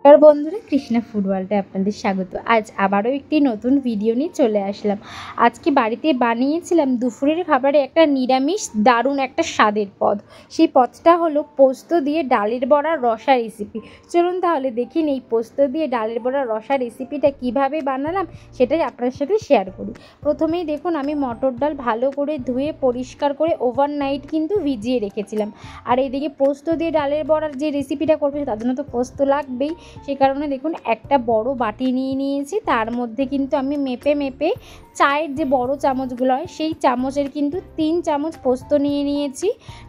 নমস্কার বন্ধুরা, কৃষ্ণা ফুড ওয়ার্ল্ডে আপনাদের স্বাগত। আজ আবারও একটি নতুন ভিডিও নিয়ে চলে আসলাম। আজকে বাড়িতে বানিয়েছিলাম দুপুরের খাবারে একটা নিরামিষ দারুণ একটা স্বাদের পদ। সেই পদটা হলো পোস্ত দিয়ে ডালের বড়া রসা রেসিপি। চলুন তাহলে দেখি এই পোস্ত দিয়ে ডালের বড়া রসা রেসিপিটা কিভাবে বানালাম সেটাই আপনার সাথে শেয়ার করি। প্রথমেই দেখুন, আমি মটর ডাল ভালো করে ধুয়ে পরিষ্কার করে ওভারনাইট কিন্তু ভিজিয়ে রেখেছিলাম। আর এইদিকে পোস্ত দিয়ে ডালের বড়ার যে রেসিপিটা করবে তার জন্য তো পোস্ত লাগবেই। সেই কারণে দেখুন একটা বড় বাটি নিয়ে নিয়েছি, তার মধ্যে কিন্তু আমি মেপে চায়ের যে বড় চামচগুলো হয় সেই চামচের কিন্তু 3 চামচ পোস্ত নিয়েছি।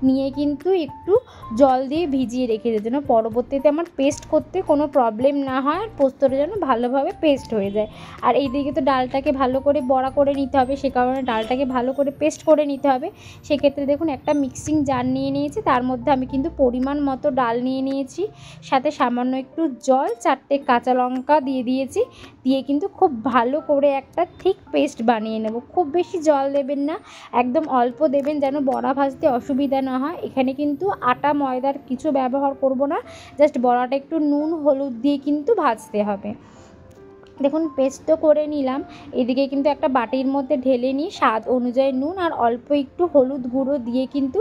নিয়ে কিন্তু একটু জল দিয়ে ভিজিয়ে রেখেছি যেন পরবর্তীতে আমার পেস্ট করতে কোনো প্রবলেম না হয়, আর পোস্তটা যেন ভালোভাবে পেস্ট হয়ে যায়। আর এইদিকে তো ডালটাকে ভালো করে বড়া করে নিতে হবে, সে কারণে ডালটাকে ভালো করে পেস্ট করে নিতে হবে। সেক্ষেত্রে দেখুন একটা মিক্সিং জার নিয়ে নিয়েছি, তার মধ্যে আমি কিন্তু পরিমাণ মতো ডাল নিয়ে নিয়েছি, সাথে সামান্য একটু জল, 4টে কাঁচা লঙ্কা দিয়ে দিয়েছি। দিয়ে কিন্তু খুব ভালো করে একটা থিক পেস্ট বানিয়ে নেব। খুব বেশি জল দেবেন না, একদম অল্প দেবেন যেন বড়া ভাজতে অসুবিধা না হয়। এখানে কিন্তু আটা ময়দার কিছু ব্যবহার করব না, জাস্ট বড়াটা একটু নুন হলুদ দিয়ে কিন্তু ভাজতে হবে। দেখুন পেস্ট করে নিলাম। এদিকে কিন্তু একটা বাটির মধ্যে ঢেলে নিই স্বাদ অনুযায়ী নুন আর অল্প একটু হলুদ গুঁড়ো দিয়ে কিন্তু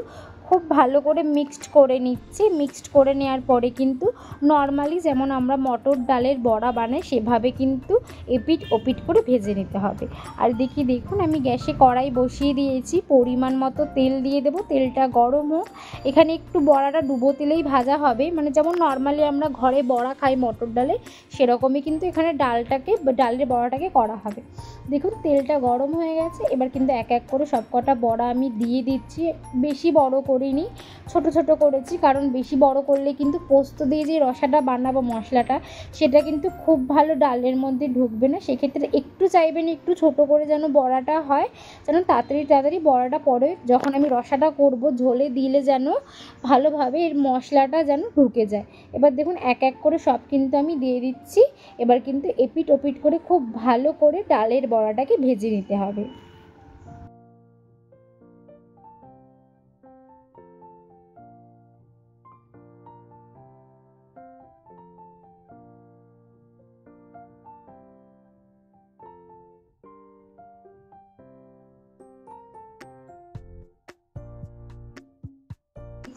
খুব ভালো করে মিক্সড করে নিচ্ছি। মিক্সড করে নেওয়ার পরে কিন্তু নর্মালি যেমন আমরা মটর ডালের বড়া বানাই সেভাবে কিন্তু এপিট ওপিট করে ভেজে নিতে হবে। আর দেখুন আমি গ্যাসে কড়াই বসিয়ে দিয়েছি, পরিমাণ মতো তেল দিয়ে দেবো। তেলটা গরম হোক। এখানে একটু বড়াটা ডুবো তেলেই ভাজা হবে, মানে যেমন নর্মালি আমরা ঘরে বড়া খাই মটর ডালে সেরকমই কিন্তু এখানে ডালের বড়াটাকে করা হবে। দেখুন তেলটা গরম হয়ে গেছে, এবার কিন্তু এক এক করে সবকটা বড়া আমি দিয়ে দিচ্ছি। বেশি বড় করিনি, ছোট ছোট করেছি, কারণ বেশি বড় করলে কিন্তু পোস্ত দিয়ে যে রসাটা বানাবো মশলাটা সেটা কিন্তু খুব ভালো ডালের মধ্যে ঢুকবে না। সেক্ষেত্রে একটু চাইবেন একটু ছোট করে যেন বড়াটা হয়, যেন তাড়াতাড়ি বড়াটা পরে যখন আমি রসাটা করব ঝোলে দিলে যেন ভালোভাবে এর মশলাটা যেন ঢুকে যায়। এবার দেখুন এক এক করে সব কিন্তু আমি দিয়ে দিচ্ছি। এবার কিন্তু এপিট ওপিট করে খুব ভালো করে ডালের বড়াটাকে ভেজে নিতে হবে।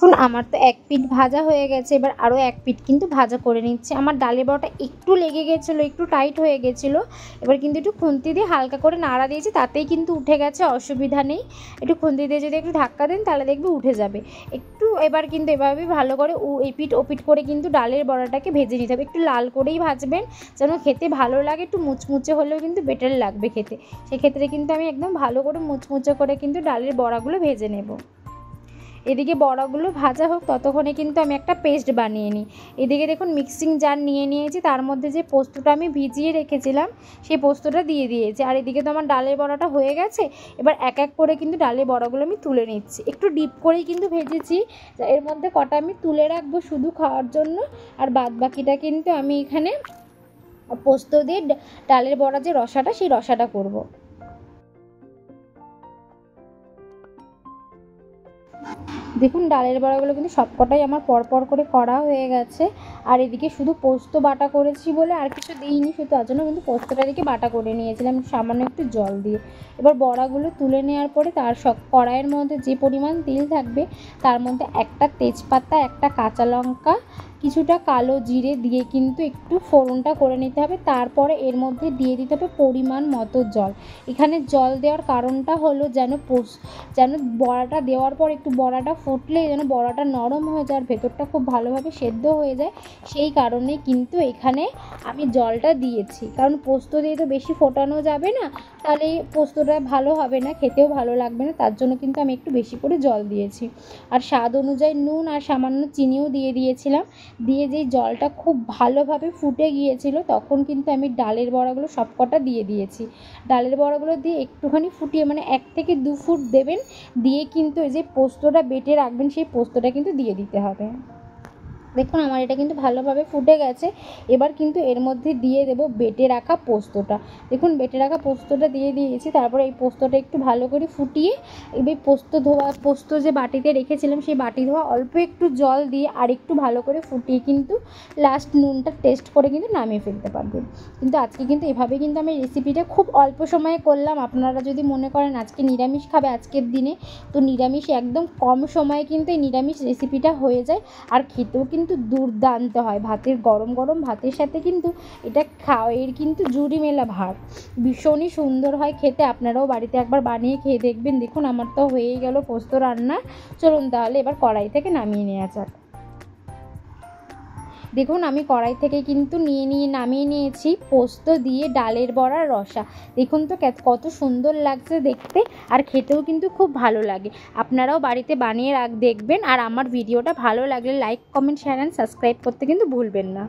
দেখুন আমার তো এক পিঠ ভাজা হয়ে গেছে, এবার আরও এক পিঠ কিন্তু ভাজা করে নিচ্ছি। আমার ডালের বড়াটা একটু লেগে গেছিলো, একটু টাইট হয়ে গেছিলো। এবার কিন্তু একটু খুন্তি দিয়ে হালকা করে নাড়া দিয়েছি, তাতেই কিন্তু উঠে গেছে, অসুবিধা নেই। একটু খুন্তি দিয়ে যদি একটু ধাক্কা দেন তাহলে দেখবে উঠে যাবে একটু। এবার কিন্তু এভাবে ভালো করে এপিট ওপিট করে কিন্তু ডালের বড়াটাকে ভেজে নিতে হবে। একটু লাল করেই ভাজবেন যেন খেতে ভালো লাগে, একটু মুচমুচে হলেও কিন্তু বেটার লাগবে খেতে। সেক্ষেত্রে কিন্তু আমি একদম ভালো করে মুচমুচে করে কিন্তু ডালের বড়াগুলো ভেজে নেব। এদিকে বড়াগুলো ভাজা হোক ততক্ষণে কিন্তু আমি একটা পেস্ট বানিয়ে নিই। এদিকে দেখুন মিক্সিং জার নিয়ে নিয়েছি, তার মধ্যে যে পোস্তটা আমি ভিজিয়ে রেখেছিলাম সেই পোস্তটা দিয়ে দিয়েছি। আর এদিকে তো আমার ডালের বড়াটা হয়ে গেছে। এবার এক এক করে কিন্তু ডালের বড়াগুলো আমি তুলে নিচ্ছি। একটু ডিপ করেই কিন্তু ভেজেছি, এর মধ্যে কটা আমি তুলে রাখবো শুধু খাওয়ার জন্য, আর বাদ বাকিটা কিন্তু আমি এখানে পোস্ত দিয়ে ডালের বড়া যে রসাটা সেই রসাটা করব। দেখুন ডালের বড়াগুলো কিন্তু সবকটাই আমার পরপর করে করা হয়ে গেছে। আর এদিকে শুধু পোস্ত বাটা করেছি বলে আর কিছু দিইনি, শুধু তার জন্য কিন্তু পোস্তটা দিকে বাটা করে নিয়েছিলাম সামান্য একটু জল দিয়ে। এবার বড়াগুলো তুলে নেওয়ার পরে তার সব কড়াইয়ের মধ্যে যে পরিমাণ তেল থাকবে তার মধ্যে একটা তেজপাতা, একটা কাঁচা লঙ্কা, কিছুটা কালো জিরে দিয়ে কিন্তু একটু ফোড়নটা করে নিতে হবে। তারপরে এর মধ্যে দিয়ে দিতে হবে পরিমাণ মতো জল। এখানে জল দেওয়ার কারণটা হলো যেন বড়াটা দেওয়ার পর একটু বড়াটা ফুটলে যেন বড়াটা নরম হয়ে যায় আর ভেতরটা খুব ভালোভাবে সেদ্ধ হয়ে যায়, সেই কারণে কিন্তু এখানে আমি জলটা দিয়েছি। কারণ পোস্ত দিয়ে তো বেশি ফোটানো যাবে না, তাহলে পোস্তটা ভালো হবে না, খেতেও ভালো লাগবে না, তার জন্য কিন্তু আমি একটু বেশি করে জল দিয়েছি। আর স্বাদ অনুযায়ী নুন আর সামান্য চিনিও দিয়ে দিয়েছিলাম। দিয়ে যেই জলটা খুব ভালোভাবে ফুটে গিয়েছিল তখন কিন্তু আমি ডালের বড়াগুলো সবকটা দিয়ে দিয়েছি। ডালের বড়াগুলো দিয়ে একটুখানি ফুটিয়ে, মানে 1 থেকে 2 ফুট দেবেন, দিয়ে কিন্তু এই যে পোস্তটা বেটে রাখবেন সেই পোস্তটা কিন্তু দিয়ে দিতে হবে। দেখুন আমার এটা কিন্তু ভালোভাবে ফুটে গেছে। এবার কিন্তু এর মধ্যে দিয়ে দেব বেটে রাখা পোস্তটা। দেখুন বেটে রাখা পোস্তটা দিয়ে দিয়েছি। তারপরে এই পোস্তটা একটু ভালো করে ফুটিয়ে এবার পোস্ত যে বাটিতে রেখেছিলাম সেই বাটি ধোয়া অল্প একটু জল দিয়ে আর একটু ভালো করে ফুটিয়ে কিন্তু লাস্ট নুনটা টেস্ট করে কিন্তু নামিয়ে ফেলতে পারবেন। কিন্তু আজকে কিন্তু এভাবে কিন্তু আমি রেসিপিটা খুব অল্প সময়ে করলাম। আপনারা যদি মনে করেন আজকে নিরামিষ খাবে আজকের দিনে, তো নিরামিষ একদম কম সময়ে কিন্তু এই নিরামিষ রেসিপিটা হয়ে যায়। আর খেতেও কিন্তু দুর্দান্ত হয়। গরম গরম ভাতের সাথে কিন্তু এটা এর কিন্তু জুড়ি মেলা ভাত, ভীষণই সুন্দর হয় খেতে। আপনারাও বাড়িতে একবার বানিয়ে খেয়ে দেখবেন। দেখুন আমার তো হয়েই গেল পোস্ত রান্না। চলুন তাহলে এবার কড়াই থেকে নামিয়ে নেওয়া যাক। দেখুন আমি কড়াই থেকে কিন্তু নামিয়ে নিয়েছি পোস্ত দিয়ে ডালের বড়ার রসা। দেখুন তো কত সুন্দর লাগছে দেখতে, আর খেতেও কিন্তু খুব ভালো লাগে। আপনারাও বাড়িতে বানিয়ে দেখবেন। আর আমার ভিডিওটা ভালো লাগলে like, comment, share and subscribe করতে কিন্তু ভুলবেন না।